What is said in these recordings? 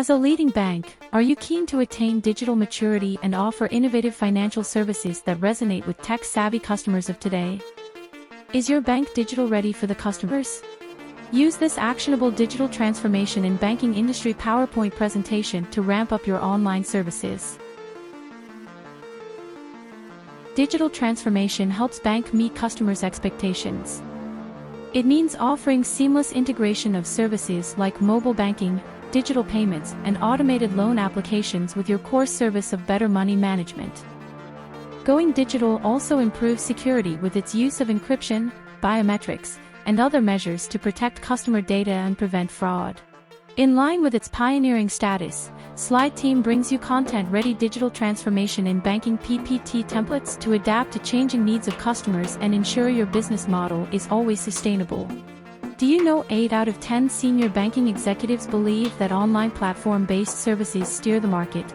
As a leading bank, are you keen to attain digital maturity and offer innovative financial services that resonate with tech-savvy customers of today? Is your bank digital ready for the customers? Use this actionable digital transformation in banking industry PowerPoint presentation to ramp up your online services. Digital transformation helps bank meet customers' expectations. It means offering seamless integration of services like mobile banking, digital payments, and automated loan applications with your core service of better money management. Going digital also improves security with its use of encryption, biometrics, and other measures to protect customer data and prevent fraud. In line with its pioneering status, SlideTeam brings you content-ready digital transformation in banking PPT templates to adapt to changing needs of customers and ensure your business model is always sustainable. Do you know 8 out of 10 senior banking executives believe that online platform-based services steer the market?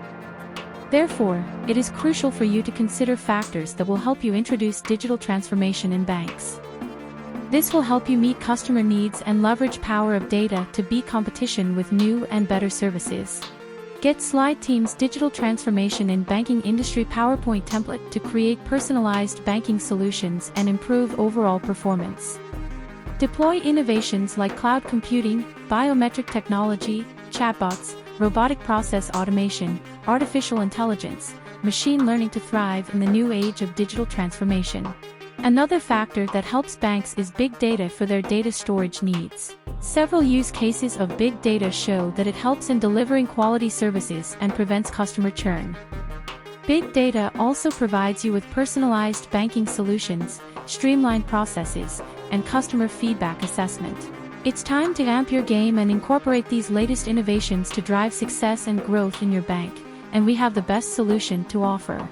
Therefore, it is crucial for you to consider factors that will help you introduce digital transformation in banks. This will help you meet customer needs and leverage power of data to beat competition with new and better services. Get SlideTeam's digital transformation in banking industry PowerPoint template to create personalized banking solutions and improve overall performance. Deploy innovations like cloud computing, biometric technology, chatbots, robotic process automation, artificial intelligence, machine learning to thrive in the new age of digital transformation. Another factor that helps banks is big data for their data storage needs. Several use cases of big data show that it helps in delivering quality services and prevents customer churn. Big data also provides you with personalized banking solutions, streamlined processes, and customer feedback assessment. It's time to amp your game and incorporate these latest innovations to drive success and growth in your bank, and we have the best solution to offer.